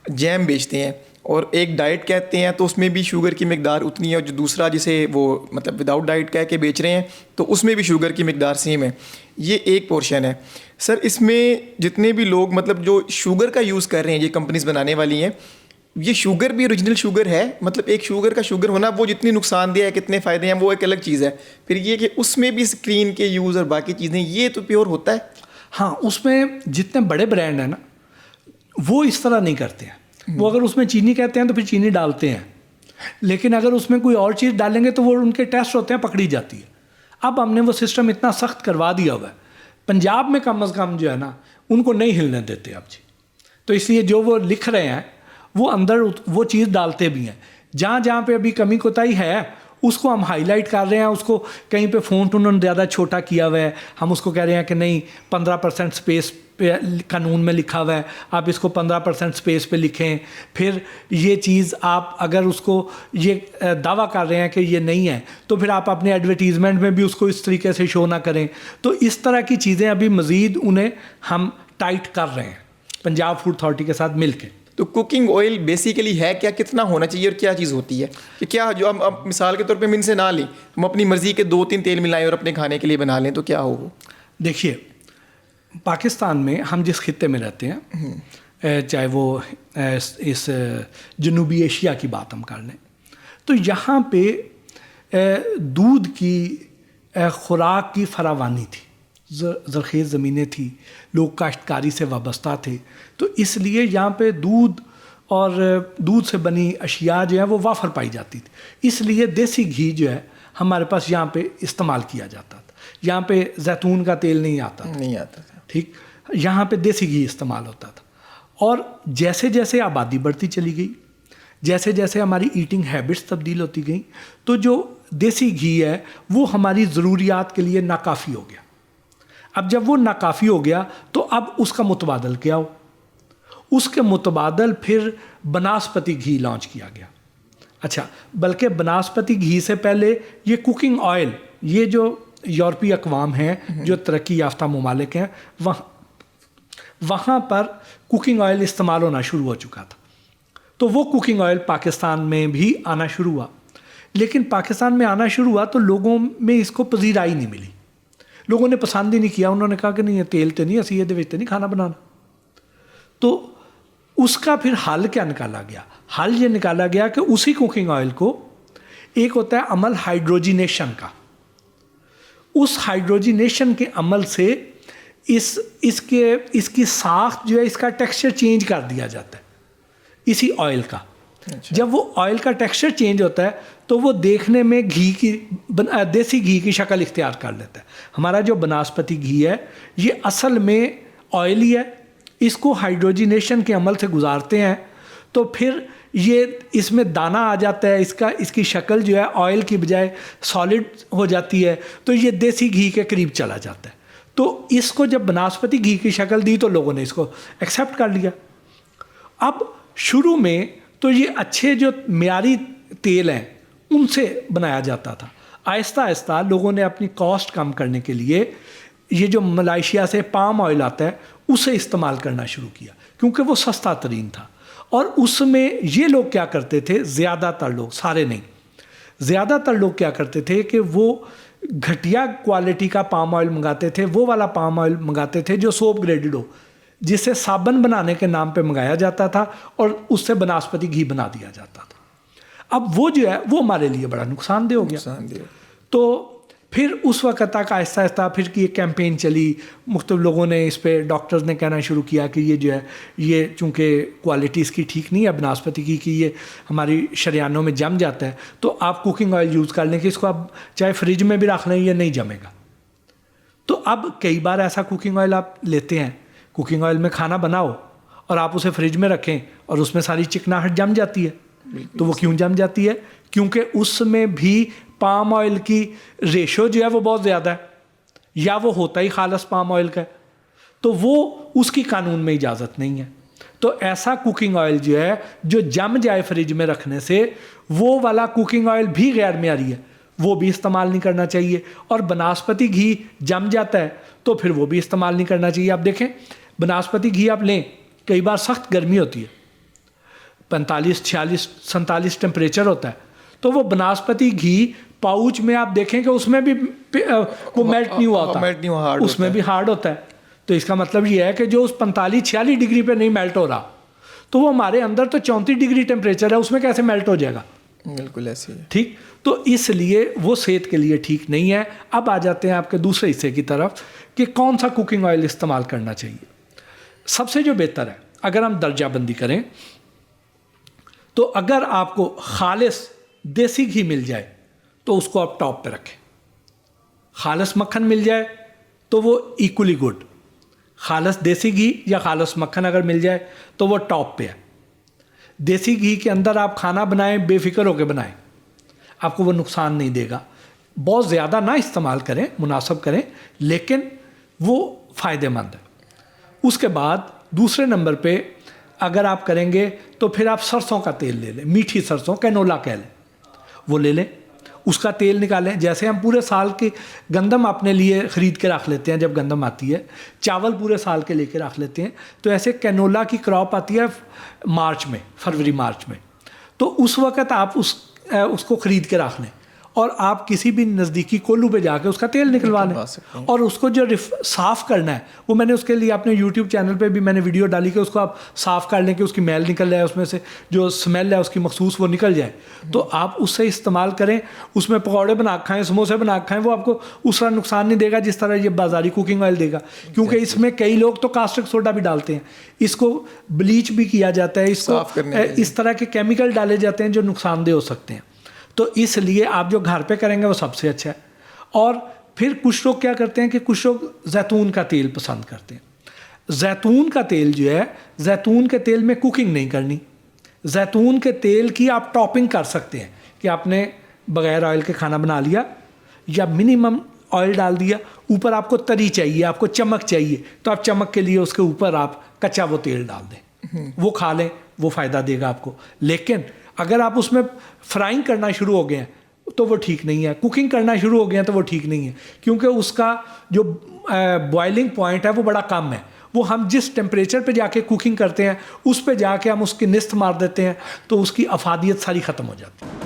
جیم بیچتے ہیں اور ایک ڈائٹ کہتے ہیں تو اس میں بھی شوگر کی مقدار اتنی ہے, اور جو دوسرا جسے وہ مطلب وداؤٹ ڈائٹ کہہ کے بیچ رہے ہیں تو اس میں بھی شوگر کی مقدار سیم ہے. یہ ایک پورشن ہے. سر اس میں جتنے بھی لوگ مطلب جو شوگر کا یوز کر رہے ہیں, یہ کمپنیز بنانے والی ہیں, یہ شوگر بھی اوریجنل شوگر ہے, مطلب ایک شوگر کا شوگر ہونا, وہ جتنی نقصان دہ ہے کتنے فائدے ہیں وہ ایک الگ چیز ہے. پھر یہ کہ اس میں بھی اسکرین کے یوز اور باقی چیزیں, یہ تو پیور ہوتا ہے. ہاں, اس میں جتنے بڑے برانڈ ہیں نا وہ اس طرح نہیں کرتے ہیں. وہ اگر اس میں چینی کہتے ہیں تو پھر چینی ڈالتے ہیں, لیکن اگر اس میں کوئی اور چیز ڈالیں گے تو وہ ان کے ٹیسٹ ہوتے ہیں, پکڑی جاتی ہے. اب ہم نے وہ سسٹم اتنا سخت کروا دیا ہوا ہے, پنجاب میں کم از کم جو ہے نا ان کو نہیں ہلنے دیتے اب جی. تو اس لیے جو وہ لکھ رہے ہیں وہ اندر وہ چیز ڈالتے بھی ہیں. جہاں جہاں پہ ابھی کمی کوتاہی ہے اس کو ہم ہائی لائٹ کر رہے ہیں. اس کو کہیں پہ فونٹ انہوں نے زیادہ چھوٹا کیا ہوا ہے, ہم اس کو کہہ رہے ہیں کہ نہیں 15% اسپیس پہ قانون میں لکھا ہوا ہے, آپ اس کو 15% اسپیس پہ لکھیں. پھر یہ چیز آپ اگر اس کو یہ دعویٰ کر رہے ہیں کہ یہ نہیں ہے تو پھر آپ اپنے ایڈورٹیزمنٹ میں بھی اس کو اس طریقے سے شو نہ کریں. تو اس طرح کی چیزیں ابھی مزید انہیں ہم ٹائٹ کر رہے ہیں پنجاب فوڈ اتھارٹی کے ساتھ مل کے. تو کوکنگ آئل بیسیکلی ہے کیا, کتنا ہونا چاہیے اور کیا چیز ہوتی ہے؟ کہ کیا جو ہم اب مثال کے طور پہ ہم ان سے نہ لیں, ہم اپنی مرضی کے 2-3 تیل ملائیں اور اپنے کھانے کے لیے بنا لیں تو کیا ہوگا؟ دیکھیے پاکستان میں ہم جس خطے میں رہتے ہیں, چاہے وہ اس جنوبی ایشیا کی بات ہم کر لیں, تو یہاں پہ دودھ کی خوراک کی فراوانی تھی, زرخیز زمینیں تھیں, لوگ کاشتکاری سے وابستہ تھے. تو اس لیے یہاں پہ دودھ اور دودھ سے بنی اشیاء جو ہیں وہ وافر پائی جاتی تھی. اس لیے دیسی گھی جو ہے ہمارے پاس یہاں پہ استعمال کیا جاتا تھا. یہاں پہ زیتون کا تیل نہیں آتا تھا. ٹھیک, یہاں پہ دیسی گھی استعمال ہوتا تھا. اور جیسے جیسے آبادی بڑھتی چلی گئی, جیسے جیسے ہماری ایٹنگ ہیبٹس تبدیل ہوتی گئیں, تو جو دیسی گھی ہے وہ ہماری ضروریات کے لیے ناکافی ہو گیا. اب جب وہ ناکافی ہو گیا تو اب اس کا متبادل کیا ہو؟ اس کے متبادل پھر بناسپتی گھی لانچ کیا گیا. اچھا, بلکہ بناسپتی گھی سے پہلے یہ کوکنگ آئل, یہ جو یورپی اقوام ہیں جو ترقی یافتہ ممالک ہیں وہاں پر کوکنگ آئل استعمال ہونا شروع ہو چکا تھا. تو وہ کوکنگ آئل پاکستان میں بھی آنا شروع ہوا, لیکن پاکستان میں آنا شروع ہوا تو لوگوں میں اس کو پذیرائی نہیں ملی. لوگوں نے پسند ہی نہیں کیا, انہوں نے کہا کہ نہیں یہ تیل تو نہیں, اسی یہ نہیں کھانا بنانا. تو اس کا پھر حل کیا نکالا گیا؟ حل یہ نکالا گیا کہ اسی کوکنگ آئل کو, ایک ہوتا ہے عمل ہائیڈروجینیشن کا, اس ہائیڈروجینیشن کے عمل سے اس کی ساخت جو ہے, اس کا ٹیکسچر چینج کر دیا جاتا ہے اسی آئل کا. جب وہ آئل کا ٹیکسچر چینج ہوتا ہے تو وہ دیکھنے میں گھی کی دیسی گھی کی شکل اختیار کر لیتا ہے. ہمارا جو بناسپتی گھی ہے یہ اصل میں آئل ہی ہے, اس کو ہائیڈروجینیشن کے عمل سے گزارتے ہیں تو پھر یہ اس میں دانہ آ جاتا ہے, اس کی شکل جو ہے آئل کی بجائے سالڈ ہو جاتی ہے, تو یہ دیسی گھی کے قریب چلا جاتا ہے. تو اس کو جب بناسپتی گھی کی شکل دی تو لوگوں نے اس کو ایکسیپٹ کر لیا. اب شروع میں تو یہ اچھے جو معیاری تیل ہیں ان سے بنایا جاتا تھا. آہستہ آہستہ لوگوں نے اپنی کاسٹ کم کرنے کے لیے یہ جو ملائیشیا سے پام آئل آتا ہے اسے استعمال کرنا شروع کیا, کیونکہ وہ سستا ترین تھا. اور اس میں یہ لوگ کیا کرتے تھے, زیادہ تر لوگ, سارے نہیں, زیادہ تر لوگ کیا کرتے تھے کہ وہ گھٹیا کوالٹی کا پام آئل منگاتے تھے. وہ والا پام آئل منگاتے تھے جو سوپ گریڈڈ ہو, جسے صابن بنانے کے نام پہ منگایا جاتا تھا اور اس سے بناسپتی گھی بنا دیا جاتا تھا. اب وہ جو ہے وہ ہمارے لیے بڑا نقصان دہ ہو گیا. تو پھر اس وقت تک آہستہ آہستہ پھر کی ایک کیمپین چلی, مختلف لوگوں نے اس پہ, ڈاکٹرز نے کہنا شروع کیا کہ یہ جو ہے یہ چونکہ کوالٹی اس کی ٹھیک نہیں ہے بناسپتی گھی کی, یہ ہماری شریانوں میں جم جاتا ہے, تو آپ کوکنگ آئل یوز کر لیں کہ اس کو آپ چاہے فریج میں بھی رکھ لیں یہ نہیں جمے گا. تو اب کئی بار ایسا کوکنگ آئل آپ لیتے ہیں, کوکنگ آئل میں کھانا بناؤ اور آپ اسے فریج میں رکھیں اور اس میں ساری چکناہٹ جم جاتی ہے. تو وہ کیوں جم جاتی ہے؟ کیونکہ اس میں بھی پام آئل کی ریشو جو ہے وہ بہت زیادہ ہے, یا وہ ہوتا ہی خالص پام آئل کا ہے, تو وہ اس کی قانون میں اجازت نہیں ہے. تو ایسا کوکنگ آئل جو ہے جو جم جائے فریج میں رکھنے سے, وہ والا کوکنگ آئل بھی غیر معیاری ہے, وہ بھی استعمال نہیں کرنا چاہیے. اور بناسپتی گھی جم جاتا ہے تو پھر وہ بھی استعمال نہیں کرنا چاہیے. آپ دیکھیں بناسپتی گھی آپ لیں, کئی بار سخت گرمی ہوتی ہے, 45, 46, 47 ٹیمپریچر ہوتا ہے. تو وہ بناسپتی گھی پاؤچ میں آپ دیکھیں کہ اس میں بھی وہ میلٹ نہیں ہوا ہوتا, اس میں بھی ہارڈ ہوتا ہے. تو اس کا مطلب یہ ہے کہ جو اس 45, 46 ڈگری پہ نہیں میلٹ ہو رہا, تو وہ ہمارے اندر تو 34 ڈگری ٹیمپریچر ہے, اس میں کیسے میلٹ ہو جائے گا؟ بالکل ایسے ہی. ٹھیک, تو اس لیے وہ صحت کے لیے ٹھیک نہیں ہے. اب آ جاتے ہیں آپ کے دوسرے حصے کی طرف کہ کون سا کوکنگ آئل استعمال کرنا چاہیے. سب سے جو بہتر ہے, اگر ہم درجہ بندی کریں تو اگر آپ کو خالص دیسی گھی مل جائے تو اس کو آپ ٹاپ پہ رکھیں. خالص مکھن مل جائے تو وہ ایکولی گڈ. خالص دیسی گھی یا خالص مکھن اگر مل جائے تو وہ ٹاپ پہ ہے. دیسی گھی کے اندر آپ کھانا بنائیں, بے فکر ہو کے بنائیں, آپ کو وہ نقصان نہیں دے گا. بہت زیادہ نہ استعمال کریں, مناسب کریں, لیکن وہ فائدہ مند ہے. اس کے بعد دوسرے نمبر پہ اگر آپ کریں گے تو پھر آپ سرسوں کا تیل لے لیں, میٹھی سرسوں, کینولا کہہ لیں, وہ لے لیں. اس کا تیل نکالیں. جیسے ہم پورے سال کی گندم اپنے لیے خرید کے رکھ لیتے ہیں, جب گندم آتی ہے, چاول پورے سال کے لے کے رکھ لیتے ہیں, تو ایسے کینولا کی کراپ آتی ہے مارچ میں, فروری مارچ میں, تو اس وقت آپ اس کو خرید کے رکھ لیں اور آپ کسی بھی نزدیکی کولو پہ جا کے اس کا تیل نکلوا لیں. اور اس کو جو صاف کرنا ہے, وہ میں نے اس کے لیے اپنے یوٹیوب چینل پہ بھی میں نے ویڈیو ڈالی کہ اس کو آپ صاف کر لیں کہ اس کی میل نکل جائے, اس میں سے جو اسمیل ہے اس کی مخصوص وہ نکل جائے. تو آپ اس سے استعمال کریں. اس میں پکوڑے بنا کھائیں, سموسے بنا کھائیں, وہ آپ کو اس طرح نقصان نہیں دے گا جس طرح یہ بازاری کوکنگ آئل دے گا. کیونکہ اس میں کئی لوگ تو کاسٹک سوڈا بھی ڈالتے ہیں, اس کو بلیچ بھی کیا جاتا ہے, اس کو اس طرح کے کیمیکل ڈالے جاتے ہیں جو نقصان دہ ہو سکتے ہیں. تو اس لیے آپ جو گھر پہ کریں گے وہ سب سے اچھا ہے. اور پھر کچھ لوگ کیا کرتے ہیں کہ کچھ لوگ زیتون کا تیل پسند کرتے ہیں. زیتون کا تیل جو ہے, زیتون کے تیل میں کوکنگ نہیں کرنی. زیتون کے تیل کی آپ ٹاپنگ کر سکتے ہیں کہ آپ نے بغیر آئل کے کھانا بنا لیا یا منیمم آئل ڈال دیا, اوپر آپ کو تری چاہیے, آپ کو چمک چاہیے, تو آپ چمک کے لیے اس کے اوپر آپ کچا وہ تیل ڈال دیں, وہ کھا لیں, وہ فائدہ دے گا آپ کو. لیکن اگر آپ اس میں فرائنگ کرنا شروع ہو گئے ہیں تو وہ ٹھیک نہیں ہے. کوکنگ کرنا شروع ہو گئے ہیں تو وہ ٹھیک نہیں ہے, کیونکہ اس کا جو بوائلنگ پوائنٹ ہے وہ بڑا کم ہے. وہ ہم جس ٹیمپریچر پہ جا کے کوکنگ کرتے ہیں اس پہ جا کے ہم اس کی نست مار دیتے ہیں, تو اس کی افادیت ساری ختم ہو جاتی ہے.